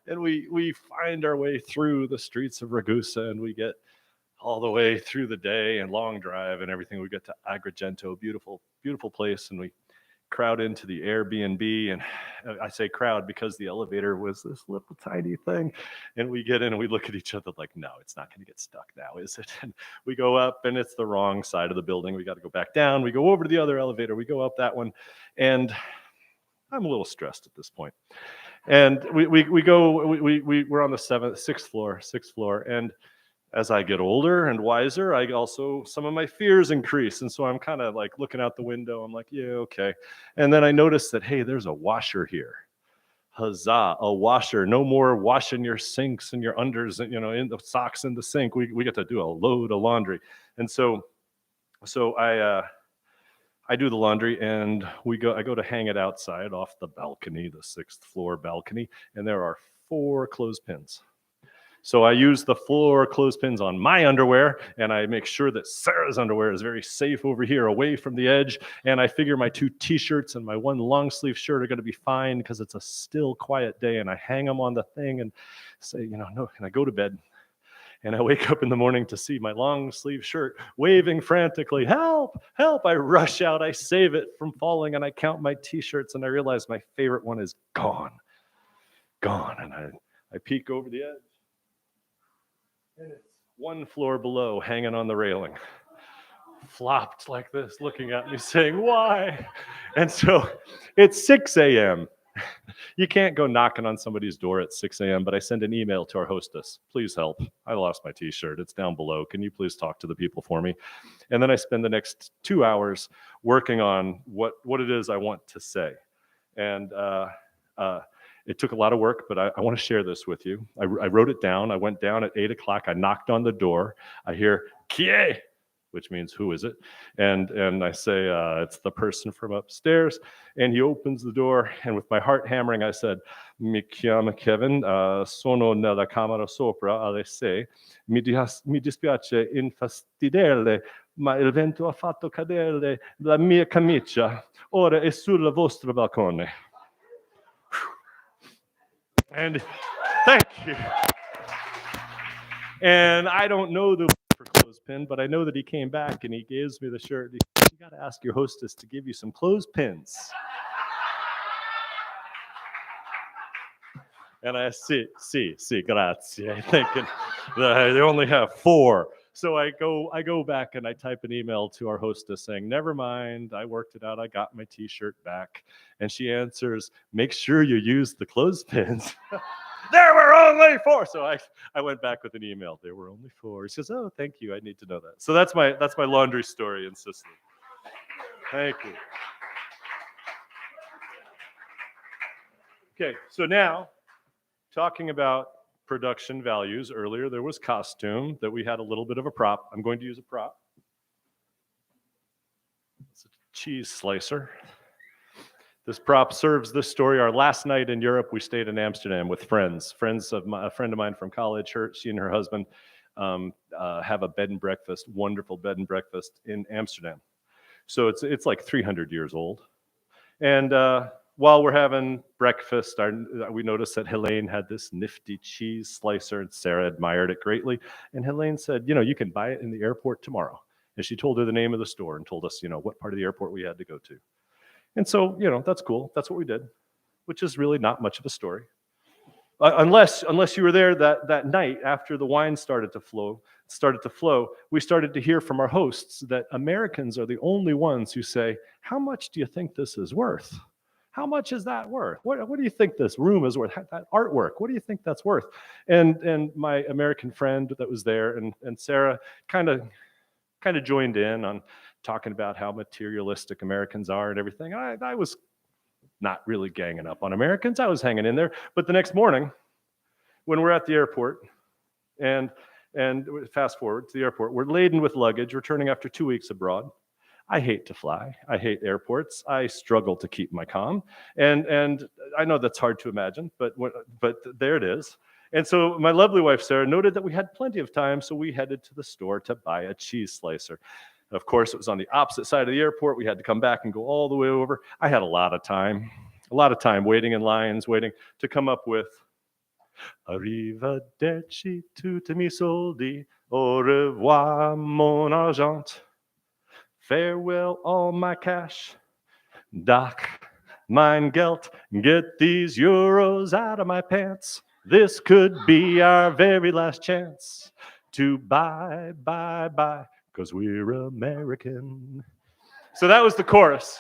And we find our way through the streets of Ragusa, and we get all the way through the day and long drive and everything. We get to Agrigento, beautiful, beautiful place, and we crowd into the Airbnb. And I say crowd because the elevator was this little tiny thing. And we get in and we look at each other like, no, it's not going to get stuck now, is it? And we go up, and it's the wrong side of the building. We got to go back down. We go over to the other elevator. We go up that one. And I'm a little stressed at this point. And we're on the sixth floor. And as I get older and wiser, some of my fears increase. And so I'm kind of like looking out the window. I'm like, yeah, okay. And then I notice that, hey, there's a washer here. Huzzah, a washer. No more washing your sinks and your unders, in the socks in the sink. We get to do a load of laundry. And so I do the laundry, and I go to hang it outside off the balcony, the 6th floor balcony, and there are 4 clothespins. So I use the 4 clothespins on my underwear, and I make sure that Sarah's underwear is very safe over here, away from the edge. And I figure my 2 t-shirts and my 1 long sleeve shirt are going to be fine because it's a still, quiet day. And I hang them on the thing and say, no. And I go to bed, and I wake up in the morning to see my long sleeve shirt waving frantically, help, help. I rush out, I save it from falling, and I count my t-shirts, and I realize my favorite one is gone. And I peek over the edge. And it's 1 floor below, hanging on the railing, flopped like this, looking at me, saying, why? And so it's 6 a.m. You can't go knocking on somebody's door at 6 a.m., but I send an email to our hostess. Please help. I lost my t-shirt. It's down below. Can you please talk to the people for me? And then I spend the next 2 hours working on what it is I want to say. And it took a lot of work, but I want to share this with you. I wrote it down. I went down at 8 o'clock. I knocked on the door. I hear, "Kie," which means who is it? And I say, it's the person from upstairs. And he opens the door, and with my heart hammering, I said, mi chiamo Kevin, sono nella camera sopra alle 6. Mi dispiace infastidirle, ma il vento ha fatto cadere la mia camicia. Ora è sul vostro balcone. And thank you. And I don't know the for clothespin, but I know that he came back and he gives me the shirt. He says, you got to ask your hostess to give you some clothespins. And I see, grazie. Thinking they only have 4. So I go back and I type an email to our hostess saying, never mind, I worked it out. I got my t-shirt back. And she answers, make sure you use the clothespins. There were only 4. So I went back with an email. There were only 4. He says, oh, thank you. I need to know that. So that's my laundry story in Sicily. Thank you. Okay, so now talking about production values. Earlier there was costume, that we had a little bit of a prop. I'm going to use a prop. It's a cheese slicer. This prop serves this story. Our last night in Europe, we stayed in Amsterdam with friends of a friend of mine from college. She and her husband have a bed and breakfast, wonderful bed and breakfast in Amsterdam. So it's like 300 years old. And while we're having breakfast, we noticed that Helene had this nifty cheese slicer, and Sarah admired it greatly. And Helene said, you can buy it in the airport tomorrow. And she told her the name of the store and told us, what part of the airport we had to go to. And so, that's cool. That's what we did, which is really not much of a story. Unless you were there that night after the wine started to flow, we started to hear from our hosts that Americans are the only ones who say, how much do you think this is worth? How much is that worth? What do you think this room is worth? That artwork, what do you think that's worth? And my American friend that was there and Sarah kind of joined in on talking about how materialistic Americans are and everything. I was not really ganging up on Americans. I was hanging in there. But the next morning, when we're at the airport, and fast forward to the airport, we're laden with luggage, returning after 2 weeks abroad. I hate to fly. I hate airports. I struggle to keep my calm. And I know that's hard to imagine, but there it is. And so my lovely wife, Sarah, noted that we had plenty of time, so we headed to the store to buy a cheese slicer. Of course, it was on the opposite side of the airport. We had to come back and go all the way over. I had a lot of time waiting in lines, waiting to come up with Arrivederci tutti mi soldi, au revoir mon argent. Farewell all my cash, Doc, mein Geld, get these euros out of my pants. This could be our very last chance to buy, because we're American. So that was the chorus.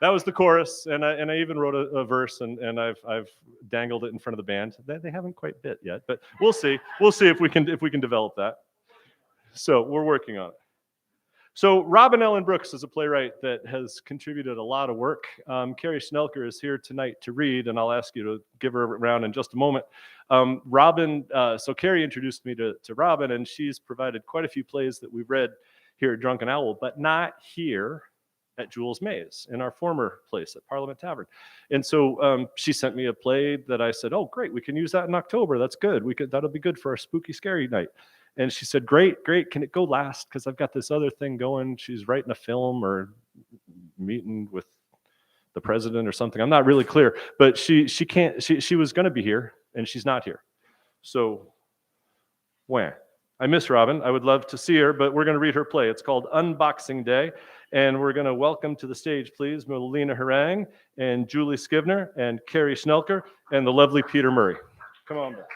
That was the chorus, and I even wrote a verse, and I've dangled it in front of the band. They haven't quite bit yet, but we'll see. We'll see if we can develop that. So we're working on it. So Robin Ellen Brooks is a playwright that has contributed a lot of work. Carrie Schnelker is here tonight to read, and I'll ask you to give her a round in just a moment. So Carrie introduced me to Robin, and she's provided quite a few plays that we've read here at Drunken Owl, but not here at Jules Maes, in our former place at Parliament Tavern. And so she sent me a play that I said, oh, great, we can use that in October. That's good. That'll be good for our spooky, scary night. And she said, great. Can it go last? Because I've got this other thing going. She's writing a film or meeting with the president or something. I'm not really clear, but she can't. She was going to be here, and she's not here. So, when? I miss Robin. I would love to see her, but we're going to read her play. It's called Unboxing Day, and we're going to welcome to the stage, please, Melina Harang and Julie Skivner and Carrie Schnelker and the lovely Peter Murray. Come on back.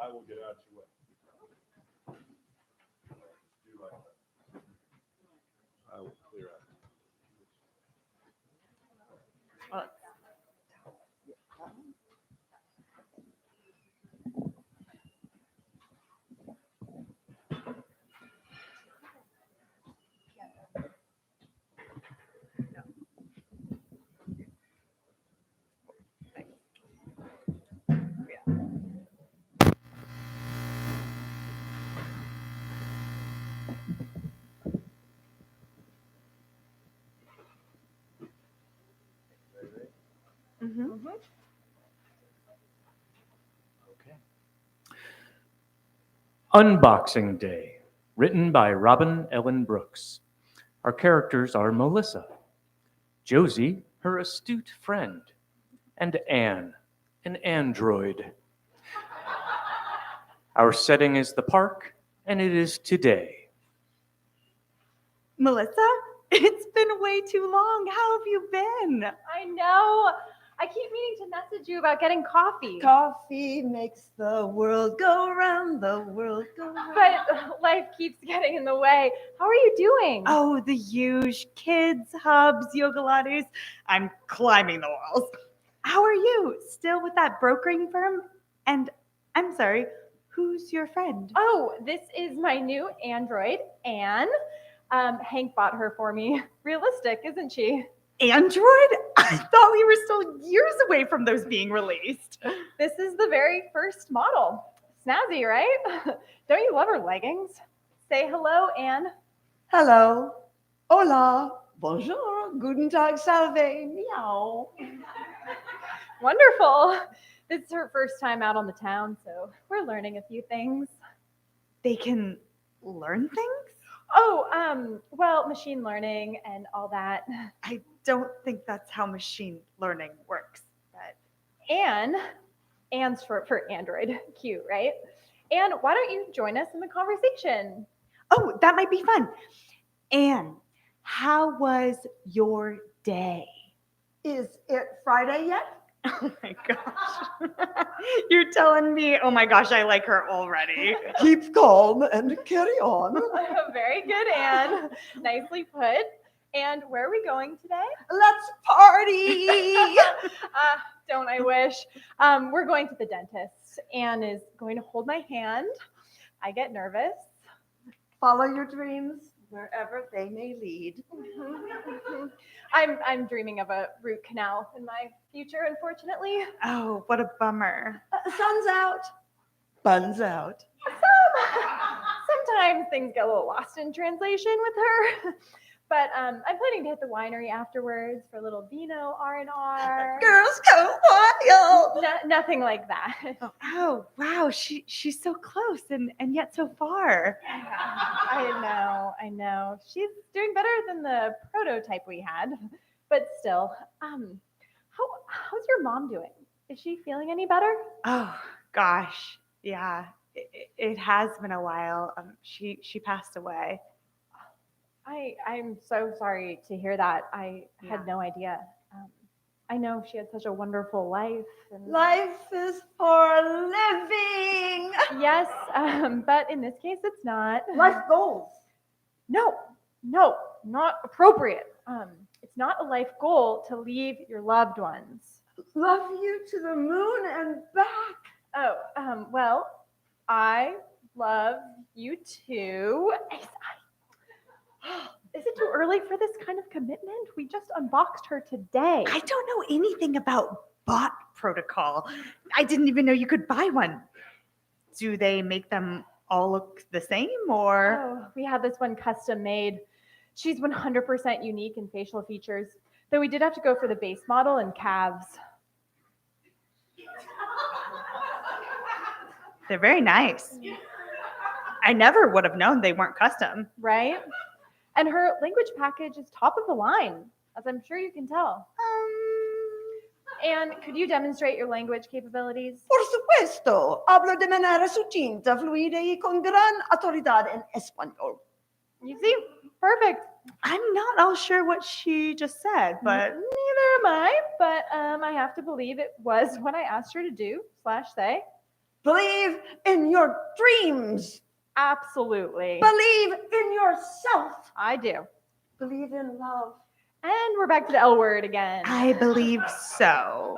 I will get out your way. Do like that. I will clear out. Mm-hmm. Okay. Unboxing Day, written by Robin Ellen Brooks. Our characters are Melissa, Josie, her astute friend, and Anne, an android. Our setting is the park, and it is today. Melissa, it's been way too long. How have you been? I know. I keep meaning to message you about getting coffee. Coffee makes the world go round, the world go round. But life keeps getting in the way. How are you doing? Oh, the huge kids, hubs, yoga lattes. I'm climbing the walls. How are you? Still with that brokering firm? And I'm sorry, who's your friend? Oh, this is my new android, Anne. Hank bought her for me. Realistic, isn't she? Android? I thought we were still years away from those being released. This is the very first model. Snazzy, right? Don't you love her leggings? Say hello, Anne. Hello. Hola. Bonjour. Guten Tag, salve. Meow. Wonderful. This is her first time out on the town, so we're learning a few things. They can learn things? Oh, well, machine learning and all that. I don't think that's how machine learning works. But Anne's short for Android. Cute, right? Anne, why don't you join us in the conversation? oh, that might be fun. Anne, how was your day? Is it Friday yet? Oh my gosh. You're telling me, oh my gosh, I like her already. Keep calm and carry on. Very good, Anne. Nicely put. And where are we going today? Let's party. Don't I wish? We're going to the dentist. Anne is going to hold my hand. I get nervous. Follow your dreams wherever they may lead. I'm dreaming of a root canal in my future, unfortunately. Oh, what a bummer. Sun's out. Buns out. Sometimes things get a little lost in translation with her. But I'm planning to hit the winery afterwards for a little vino R&R. Girls go wild. Nothing like that. Oh, wow. She's so close and yet so far. I know. She's doing better than the prototype we had. But still, how's your mom doing? Is she feeling any better? Oh, gosh. Yeah, it has been a while. She passed away. I'm so sorry to hear that. I had Yeah. no idea. I know she had such a wonderful life. And Life is for living. yes, but in this case, it's not. Life goals. No, not appropriate. It's not a life goal to leave your loved ones. Love you to the moon and back. Oh, well, I love you too. Is it too early for this kind of commitment? We just unboxed her today. I don't know anything about bot protocol. I didn't even know you could buy one. Do they make them all look the same or? Oh, we had this one custom made. She's 100% unique in facial features, though we did have to go for the base model and calves. They're very nice. I never would have known they weren't custom. Right? And her language package is top of the line, as I'm sure you can tell. And could you demonstrate your language capabilities? Por supuesto. Hablo de manera sucinta, fluida y con gran autoridad en español. You see? Perfect. I'm not all sure what she just said, but Neither am I, but I have to believe it was what I asked her to do / say. Believe in your dreams. Absolutely. Believe in yourself. I do. Believe in love. And we're back to the L word again. I believe so.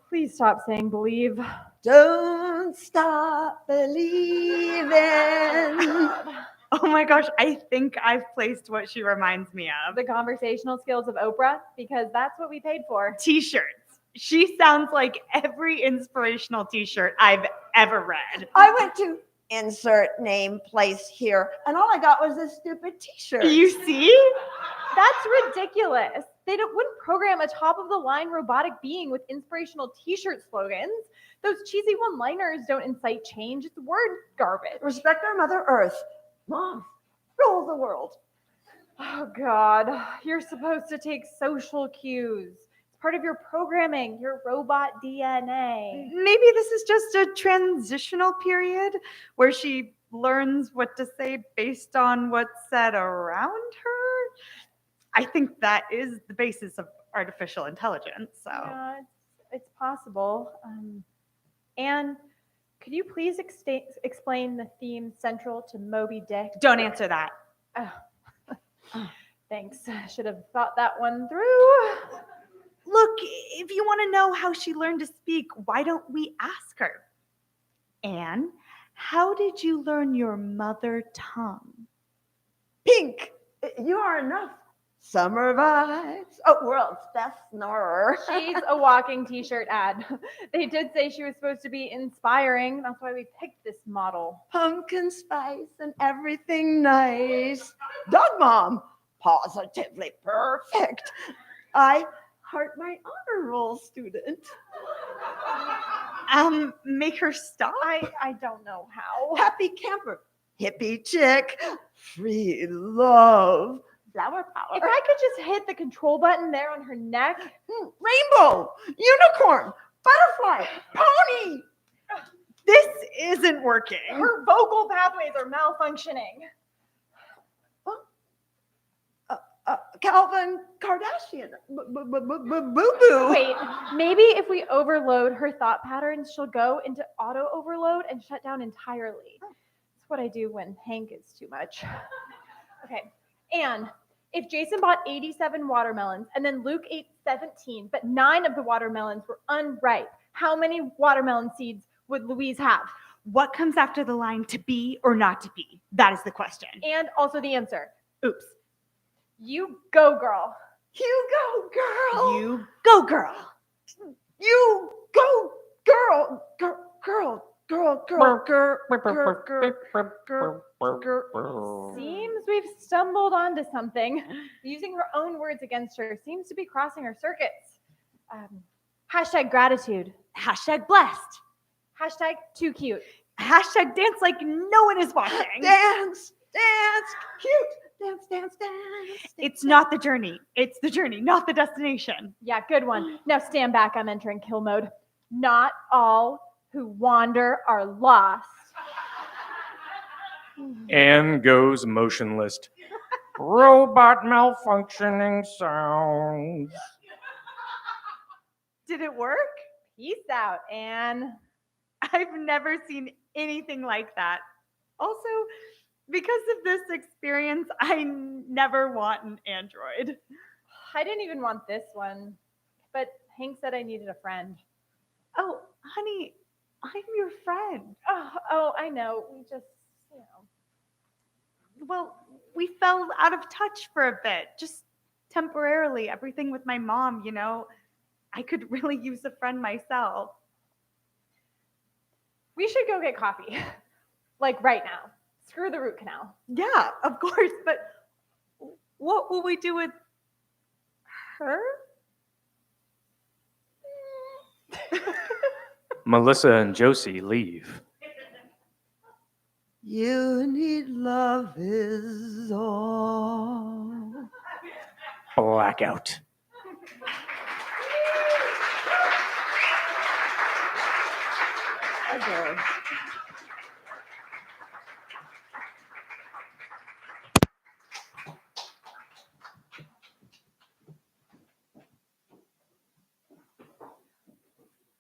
Please stop saying believe. Don't stop believing. Oh my gosh, I think I've placed what she reminds me of. The conversational skills of Oprah, because that's what we paid for. T-shirts. She sounds like every inspirational T-shirt I've ever read. I went to insert name place here, and all I got was this stupid T-shirt. You see? That's ridiculous. They wouldn't program a top-of-the-line robotic being with inspirational T-shirt slogans. Those cheesy one-liners don't incite change. It's word garbage. Respect our Mother Earth. Mom, rule the world. Oh, God. You're supposed to take social cues. It's part of your programming, your robot DNA. Maybe this is just a transitional period where she learns what to say based on what's said around her. I think that is the basis of artificial intelligence. So Yeah, it's possible. Anne, could you please explain the theme central to Moby Dick? don't answer that. Thanks. Should have thought that one through. Look, if you want to know how she learned to speak, why don't we ask her? Anne, how did you learn your mother tongue? Pink, you are enough. Summer vibes. Oh, world's best snorer. She's a walking T-shirt ad. They did say she was supposed to be inspiring. That's why we picked this model. Pumpkin spice and everything nice. Dog mom, positively perfect. I heart my honor roll student. Make her stop? I don't know how. Happy camper, hippie chick, free love, flower power. If I could just hit the control button there on her neck. Rainbow, unicorn, butterfly, pony. This isn't working. Her vocal pathways are malfunctioning. Calvin Kardashian, boo-boo. Wait, maybe if we overload her thought patterns, she'll go into auto overload and shut down entirely. That's what I do when Hank is too much. Okay, Anne, if Jason bought 87 watermelons and then Luke ate 17, but 9 of the watermelons were unripe, how many watermelon seeds would Louise have? What comes after the line to be or not to be? That is the question. And also the answer. Oops. You go, girl. You go, girl. You go, girl. You go, girl. Girl. Seems we've stumbled onto something. Using her own words against her seems to be crossing her circuits. Hashtag gratitude. Hashtag blessed. Hashtag too cute. Hashtag dance like no one is watching. Dance, cute. Dance. It's not the journey. It's the journey, not the destination. Yeah, good one. Now stand back. I'm entering kill mode. Not all who wander are lost. Anne goes motionless. Robot malfunctioning sounds. Did it work? Peace out, Anne. I've never seen anything like that. Also, because of this experience, I never want an android. I didn't even want this one, but Hank said I needed a friend. Oh, honey, I'm your friend. Oh, I know. We just, Well, we fell out of touch for a bit, just temporarily. Everything with my mom, I could really use a friend myself. We should go get coffee. Like right now. Screw the root canal. Yeah, of course, but what will we do with her? Melissa and Josie leave. You need love is all. Blackout. Okay.